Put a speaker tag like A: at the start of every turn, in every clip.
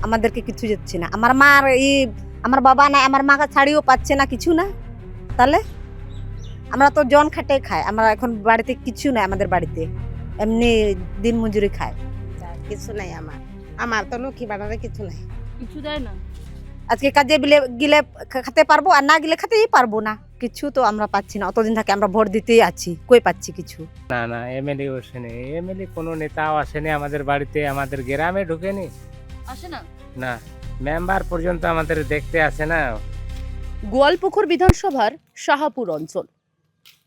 A: আমাদেরকে কিছু দিচ্ছে না। আমার মার আমার বাবা নাই, আমার মাকে ছাড়িও পাচ্ছে না, কিছু না। তাহলে আমরা তো জন খেটে খাই, আমরা এখন বাড়িতে কিছু নাই, আমাদের বাড়িতে এমনি দিন মজুরি খায়।
B: কিছু নাই আমার, আমার তো লক্ষ্মী ভান্ডারে কিছু নাই।
C: কিছু দেয় না।
A: আজকে কাজে গেলে খেতে পারবো, আর না গেলে খেতেই পারবো না। কিছু তো আমরা পাচ্ছি না, অতদিন থেকে আমরা ভোট দিতেই আছি, কই পাচ্ছি কিছু।
D: না না, এমএলএ আসেনি, এমএলএ কোনো নেতাও আসেনি আমাদের বাড়িতে, আমাদের গ্রামে ঢুকেনি।
C: আসে না।
D: না, মেম্বার পর্যন্ত আমাদের দেখতে আসে না।
C: গোয়ালপুকুর বিধানসভার শাহাপুর অঞ্চল,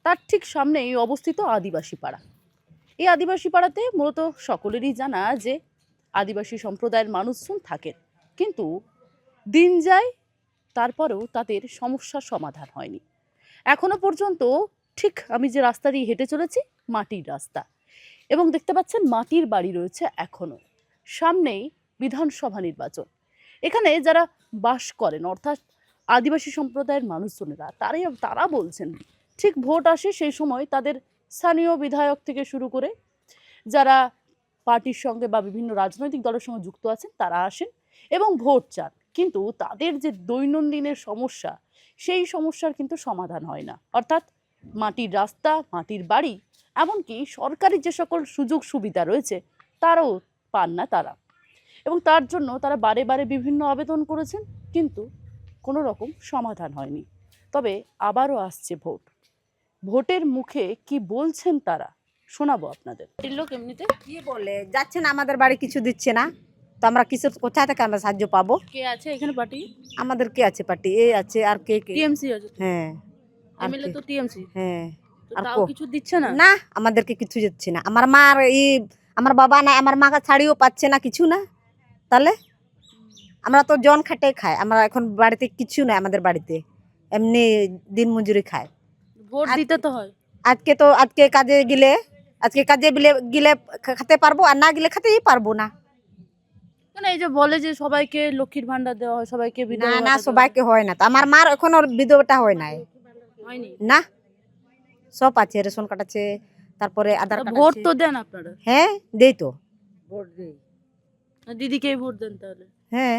C: তার ঠিক সামনেই অবস্থিত আদিবাসী পাড়া। এই আদিবাসী পাড়াতে মূলত সকলেরই জানা যে আদিবাসী সম্প্রদায়ের মানুষজন থাকেন, কিন্তু দিন যায় তারপরেও তাদের সমস্যার সমাধান হয়নি এখনো পর্যন্ত। ঠিক আমি যে রাস্তা দিয়ে হেঁটে চলেছি, মাটির রাস্তা, এবং দেখতে পাচ্ছেন মাটির বাড়ি রয়েছে এখনো। সামনেই বিধানসভা নির্বাচন। এখানে যারা বাস করেন, অর্থাৎ আদিবাসী সম্প্রদায়ের মানুষজনেরা, তারা বলছেন ঠিক ভোট আসে সেই সময় তাদের স্থানীয় বিধায়ক থেকে শুরু করে যারা পার্টির সঙ্গে বা বিভিন্ন রাজনৈতিক দলের সঙ্গে যুক্ত আছেন তারা আসেন এবং ভোট চান, কিন্তু তাদের যে দৈনন্দিনের সমস্যা, সেই সমস্যার কিন্তু সমাধান হয় না। অর্থাৎ মাটির রাস্তা, মাটির বাড়ি, এমনকি সরকারি যে সকল সুযোগ সুবিধা রয়েছে তারাও পান না তারা, এবং তার জন্য তারা বারে বারে বিভিন্ন আবেদন করেছেন, কিন্তু কোনো রকম সমাধান হয়নি। তবে আবারও আসছে ভোট, ভোটের মুখে কি বলছেন তারা শোনাবো আপনাদের। লোক এমনিতে
A: কি বলে যাচ্ছে না, আমাদের বাড়ি কিছু দিচ্ছে না, তো আমরা কিসের কোথা থেকে আমরা সাহায্য পাবো?
C: কে আছে এখানে পার্টি?
A: আমাদের কে আছে পার্টি? এ আছে, আর কে কে?
C: টিএমসি আছে।
A: হ্যাঁ, আর
C: এমএলএ
A: কে?
C: তো টিএমসি।
A: হ্যাঁ, আর
C: তাও কিছু দিচ্ছে না।
A: না, আমাদেরকে কিছু দিচ্ছে না। আমার মার আমার বাবা নাই, আমার মাকে ছাড়িও পাচ্ছে না, কিছু না। তাহলে আমরা তো জন খেটে খাই, আমরা এখন বাড়িতে কিছু নাই, আমাদের বাড়িতে এমনি দিন মজুরি খায়।
C: ভোট দিতে তো হয়।
A: আজকে কাজে গেলে খেতে পারবো, আর না গেলে খেতেই পারবো না।
C: মানে এই যে বলে যে সবাইকে লক্ষ্মীর ভান্ডার দেওয়া হয়, সবাইকে
A: না
C: বিধবা
A: না,
C: ভাতা দেওয়া
A: সবাইকে হয় না তো। আমার মার এখনো বিধবাটা হয় নাই।
C: হয়নি।
A: না, সব আছে, রেশন কার্ড আছে, তারপরে আধার কার্ড
C: ভোট
A: আছে।
C: তো দেন আপনারা?
A: হ্যাঁ, দেই তো।
B: ভোট দিই।
C: দিদিকেই ভোট দেন তাহলে?
A: হ্যাঁ,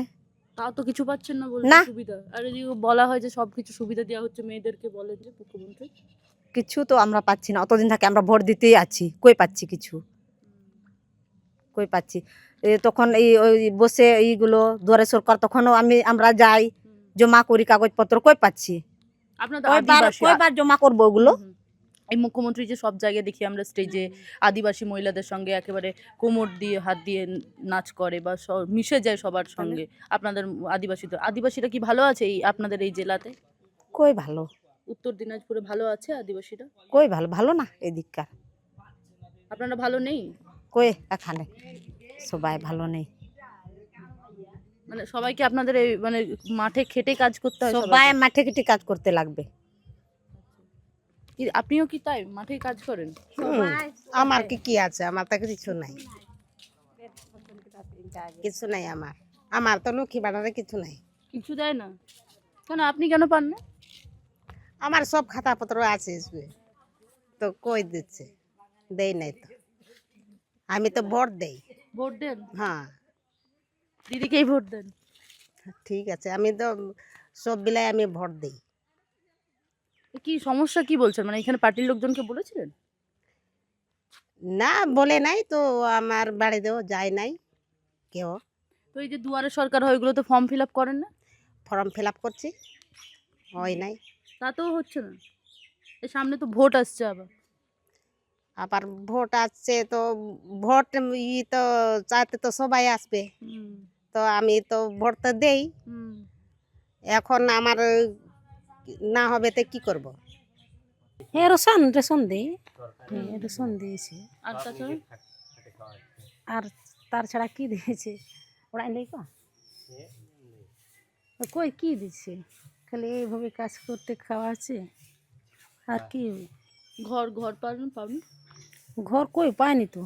C: তাও তো কিছু পাচ্ছেন না বলতে
A: না।
C: সুবিধা। আর এই যে বলা হয় যে সবকিছু সুবিধা দেওয়া হচ্ছে মেয়েদেরকে, বলেন যে মুখ্যমন্ত্রী।
A: কিছু তো আমরা পাচ্ছি না, অতদিন থেকে আমরা ভোট দিতেই আছি, কই পাচ্ছি কিছু, কই পাচ্ছি। তখন ওই বসে এইগুলো দুয়ারে সরকার, তখনও আমরা যাই, জমা করি কাগজপত্র, কই পাচ্ছি।
C: আপনার তো আদিবাসী।
A: কয়বার জমা করবো ওগুলো?
C: এই মুখ্যমন্ত্রী যে সব জায়গায় দেখি আমরা স্টেজে আদিবাসী মহিলাদের সঙ্গে একেবারে কোমর দিয়ে হাত দিয়ে নাচ করে বা মিশে যায় সবার সঙ্গে। আপনাদের আদিবাসীরা কি ভালো আছে এই আপনাদের এই জেলাতে?
A: কই ভালো,
C: উত্তর দিনাজপুরে ভালো আছে আদিবাসীরা?
A: কই ভালো, ভালো না এদিককার।
C: আপনারা ভালো নেই?
A: কই এখানে সবাই ভালো নেই,
C: মানে সবাইকে আপনাদের এই মানে মাঠে খেটে কাজ করতে হয়
A: সবাই মাঠে ঘেটে কাজ করতে লাগবে।
C: আপনিও কি তাই মাঠে কাজ করেন?
B: আমার কি আছে, আমার তো কিছু নাই, কিছু নাই আমার, আমার তো লক্ষ্মী ভান্ডারে কিছু নাই।
C: কিছু দেয় না কেন? আপনি কেন পান না?
B: আমার সব খাতাপত্র আছে, তো কই দিচ্ছে, দেই নাই তো। আমি তো ভোট দেই।
C: ভোট দেন?
B: হ্যাঁ,
C: দিদিকেই ভোট দেন?
B: ঠিক আছে, আমি তো সব বেলায় আমি ভোট দিই।
C: কি সমস্যা কি বলছেন? মানে এখানে পার্টির লোকজনকে বলেছিলেন?
B: না, বলে নাই তো, আমার বাড়িতেও যায় নাই কেউ।
C: তো এই যে দুয়ারে সরকার হয়, ওইগুলো তো ফর্ম ফিল আপ করেন না?
B: ফর্ম ফিল আপ করছি, হয় নাই।
C: তাতেও হচ্ছে না। এই সামনে তো ভোট আসছে আবার।
B: আবার ভোট আসছে তো, ভোট তো চাইতে তো সবাই আসবে, তো আমি তো ভোট তো দেই। এখন আমার না হবে তো কি করব?
E: রেশন দিই, রেশন দিয়েছে।
C: আর তাছাড়া
E: আর তার ছাড়া কি দিয়েছে? ওরাই নেই কই কি দিচ্ছে? খালি এইভাবে কাজ করতে খাওয়াচ্ছে, আর কি?
C: ঘর পাবেন?
E: ঘর কই পায়নি তো।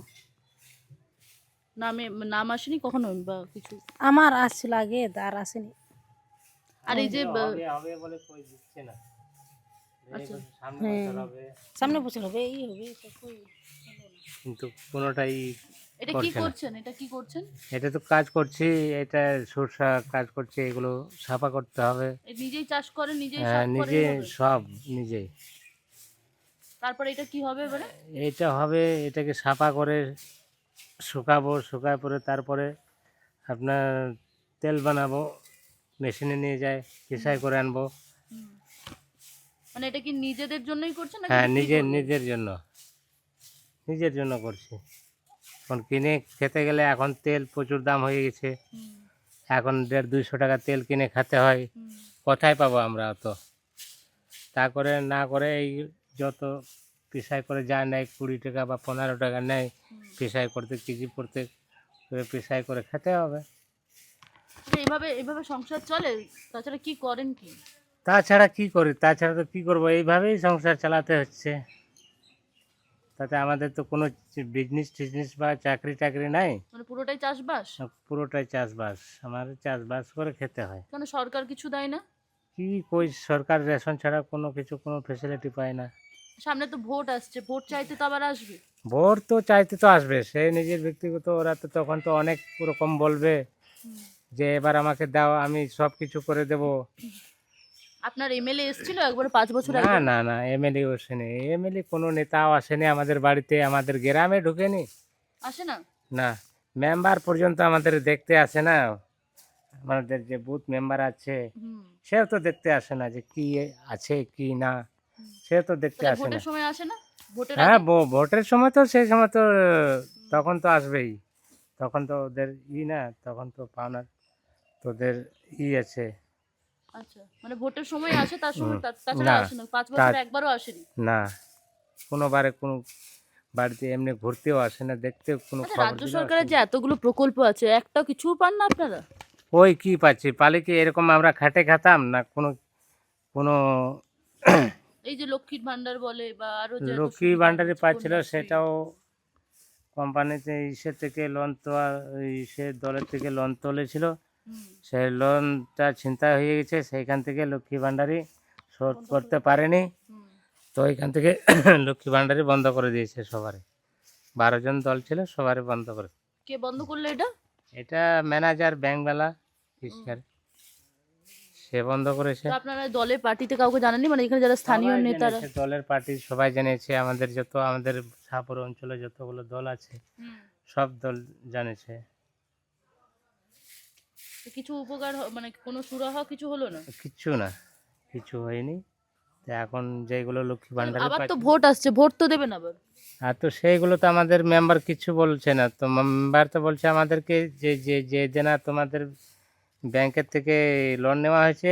C: নাম আসেনি কখনো বা কিছু?
E: আমার আসছিল আগে, আর আসেনি।
C: আর এই যে
D: হবে বলে কই দিচ্ছে না।
C: আচ্ছা,
D: সামনে বছর হবে,
E: সামনে বছর হবে, এই হবে, তো কই
D: কিন্তু কোনোটাই
C: এটা কি
D: করছে না।
C: করছেন? এটা কি করছেন?
D: এটা তো কাজ করছি, এটা সরষা কাজ করছি, এগুলো সাফা করতে হবে।
C: নিজেই চাষ করেন, নিজেই
D: হ্যাঁ,
C: সাফ করেন
D: নিজে
C: এভাবে?
D: সব নিজেই।
C: তারপরে এটা কি হবে এবারে?
D: এটা হবে, এটাকে সাফা করে শুকাবো, শুকায় পরে তারপরে আপনার তেল বানাবো, মেশিনে নিয়ে যায় পিসাই করে আনবো।
C: মানে এটা কি নিজেদের জন্যই করছেন নাকি
D: হ্যাঁ,
C: বিক্রি করবেন?
D: নিজের জন্য করছি। এখন কিনে খেতে গেলে এখন তেল প্রচুর দাম হয়ে গেছে, এখন 150-200 টাকা তেল কিনে খেতে হয়। কোথায় পাবো আমরা অত? তা করে না করে এই যত পিসাই করে যা নেয় 20 টাকা বা 15 টাকা নেয় পিসাই করতে, কেজি করতে, পিসাই করে খেতে হবে।
C: আচ্ছা, এভাবে এভাবে সংসার চলে? তাছাড়া কি করেন কি?
D: তাছাড়া কি করি? তাছাড়া তো কি করবো, এইভাবেই সংসার চালাতে হচ্ছে। তাতে আমাদের তো কোনো বিজনেস টিজনেস বা চাকরি টাকরি নাই,
C: মানে পুরোটাই চাষবাস?
D: পুরোটাই চাষবাস। আমার চাষবাস করে খেতে হয়।
C: কেন সরকার কিছু দেয় না?
D: কি কই, সরকার রেশন ছাড়া কোনো কিছু, কোনো ফেসিলিটি পায় না।
C: সামনে তো ভোট আসছে, ভোট চাইতে তো আবার আসবে।
D: ভোট তো চাইতে তো আসবে, সে নিজের ব্যক্তিগত, ওরা তো তখন তো অনেক রকম বলবে যে এবার আমাকে দাও, আমি সব কিছু করে দেব।
C: আপনার এমএলএ এসেছিল একবার 5 বছর
D: না
C: আগে?
D: না না, এমএলএ আসেনি, এমএলএ কোনো নেতাও আসেনি আমাদের বাড়িতে, আমাদের গ্রামে ঢুকেনি।
C: আসে না?
D: না, মেম্বার পর্যন্ত আমাদের দেখতে আসে না। আমাদের যে বুথ মেম্বার আছে সেও তো দেখতে আসে না যে কি আছে কি না, সে তো দেখতে
C: তাহলে
D: আসে না।
C: ভোটের সময় আসে না? ভোটের
D: হ্যাঁ,
C: আগে?
D: ভোটের সময় তো, সেই সময় তো তখন তো আসবেই। তখন তো ওদের না, তখন তো পাওনার তোদের আছে।
C: আচ্ছা, মানে ভোটের সময় আসে, তার সময়
D: হুম।
C: তাছাড়া
D: না,
C: আসে না? 5
D: তা
C: বছর একবারও আসেনি?
D: না, কোনোবারে কোনো বাড়িতে এমনি ঘুরতেও আসে না, দেখতেও কোনো
C: আচ্ছা,
D: খবর
C: রাজ্য
D: দিলেও
C: সরকারের
D: আসে
C: যে
D: না।
C: এতগুলো প্রকল্প আছে, একটা কিছুও পান না আপনারা?
D: ওই কি পাচ্ছি, পালে কি এরকম আমরা খাটে খাতাম না কোনো কোনো
C: এই যে লক্ষ্মীর ভান্ডার বলে বা আরো যে এত
D: লক্ষ্মী
C: সুবিধা
D: ভান্ডারে
C: হচ্ছে,
D: পাচ্ছিল,
C: কন্যাশ্রী।
D: সেটাও কোম্পানিতে ইসে থেকে লোন তো ইসে দলের থেকে লোন তুলেছিল,
C: হুম,
D: সেই লোনটা ছিনতাই হয়ে গেছে, সেইখান থেকে লক্ষ্মী ভান্ডারই শোধ করতে পারেনি।
C: হুম।
D: তো ওইখান থেকে লক্ষ্মী ভান্ডারই বন্ধ করে দিয়েছে সবারই। 12 জন দল ছিল, সবারই বন্ধ করে।
C: কে বন্ধ করলো এটা?
D: এটা ম্যানেজার ব্যাংকওয়ালা ইসকার, সে বন্ধ করেছে।
C: তো আপনারা দলে পার্টিতে কাউকে জানাননি, মানে এখানে যারা স্থানীয়
D: সবাই
C: নেতারা?
D: জেনেছে, দলের পার্টি সবাই জেনেছে, আমাদের যত, আমাদের শাহপুর অঞ্চলে যতগুলো দল আছে
C: হুম।
D: সব দল জানেছে।
C: তো কিছু উপকার মানে কোনো সুরাহা কিছু হলো না?
D: কিচ্ছু না, কিছু হয়নি। তো এখন যেগুলো লক্ষ্মী ভান্ডারে
C: আবার তো
D: পাচ্ছে,
C: ভোট আসছে, ভোট তো দেবেন আবার।
D: আর তো সেইগুলো তো আমাদের মেম্বার কিছু বলছে না, তো মেম্বার তো বলছে আমাদেরকে যে যে যে দেনা তোমাদের ব্যাংকের থেকে লোন নেওয়া হয়েছে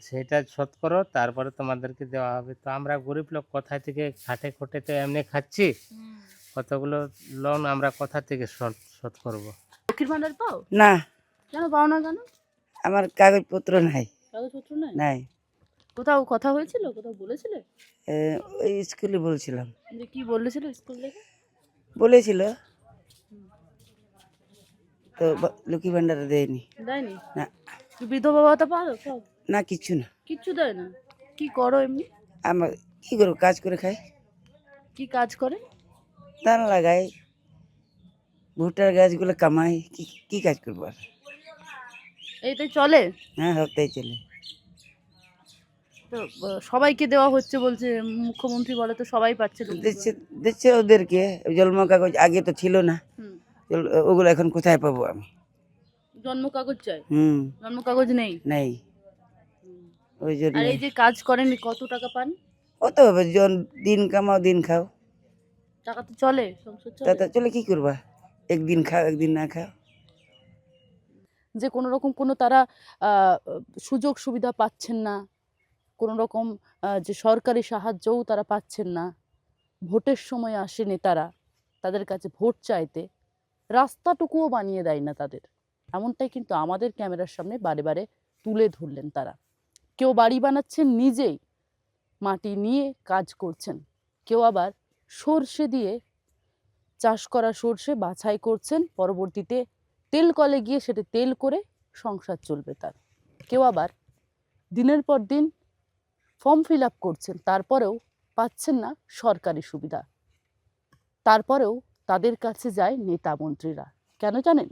D: সেটা শোধ করো, তারপরে তোমাদেরকে দেওয়া হবে। তো আমরা গরিব লোক, কোথায় থেকে খাটে খটে তো এমনি খাচ্ছি, কতগুলো লোন আমরা কোথা থেকে শোধ শোধ করবো?
C: লক্ষ্মীর ভান্ডার পাও?
F: না,
C: কেন পাও না কেন?
F: আমার কাগজপত্র নাই।
C: কাগজপত্র নাই?
F: নাই।
C: কোথাও কথা হয়েছিল, কোথাও বলেছিলে?
F: এ, ওই স্কুলে বলছিলাম,
C: যে কি বলেছিল স্কুল থেকে?
F: বলেছিল তো লক্ষ্মী ভান্ডারে দেয়নি।
C: দেয়নি?
F: না,
C: কি বিধবা ভাতা পাও? পাও?
F: না কিছু না।
C: কিচ্ছু দেয় না? কি করো এমনি?
F: আমার কি করবো, কাজ করে খাই,
C: কি কাজ করে?
F: ধান লাগাই, ভুট্টার গাছগুলো কামাই, কি কি কাজ করবো আর?
C: এইটাই চলে?
F: হ্যাঁ, সপ্তাহে চলে।
C: তো সবাইকে দেওয়া হচ্ছে বলছে, মুখ্যমন্ত্রী বলে তো সবাই পাচ্ছে লক্ষ্মীর
F: দিচ্ছে দিচ্ছে ওদেরকে, ওই জন্ম কাগজ আগে তো ছিল না,
C: হুম।
F: ওগুলো এখন কোথায় পাবো আমি?
C: জন্ম কাগজ চাই?
F: হুম,
C: জন্ম কাগজ নেই?
F: নেই, ওই জন্য।
C: আর এই যে কাজ করেন, কত টাকা পান?
F: কত হবে, দিন কামাও দিন খাও,
C: টাকা তো চলে, সংসার চলে?
F: তাতে চলে কি করবা? একদিন খাও একদিন না খাও।
C: যে কোনো রকম কোনো তারা আহ, সুযোগ সুবিধা পাচ্ছেন না, কোনো রকম যে সরকারি সাহায্যও তারা পাচ্ছেন না। ভোটের সময় আসে নেতারা তাদের কাছে ভোট চাইতে, রাস্তাটুকুও বানিয়ে দেয় না তাদের। এমনটাই কিন্তু আমাদের ক্যামেরার সামনে বারে বারে তুলে ধরলেন তারা। কেউ বাড়ি বানাচ্ছেন নিজেই, মাটি নিয়ে কাজ করছেন, কেউ আবার সর্ষে দিয়ে চাষ করা সর্ষে বাছাই করছেন, পরবর্তীতে তেল কলে গিয়ে সেটা তেল করে সংসার চলবে তার। কেউ আবার দিনের পর দিন ফর্ম ফিল আপ করছেন, তারপরেও পাচ্ছেন না সরকারি সুবিধা, তারপরেও তাদের কাছে যায় নেতা মন্ত্রীরা। কেন জানেন?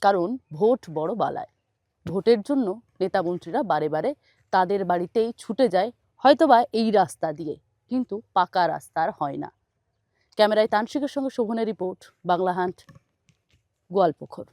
C: কারণ ভোট বড় বালায়। ভোটের জন্য নেতা মন্ত্রীরা বারে বারে তাদের বাড়িতেই ছুটে যায়, হয়তোবা এই রাস্তা দিয়ে, কিন্তু পাকা রাস্তার হয় না। ক্যামেরায় তানসিকের সঙ্গে শোভনের রিপোর্ট, বাংলা হান্ট, গোয়ালপুকুর।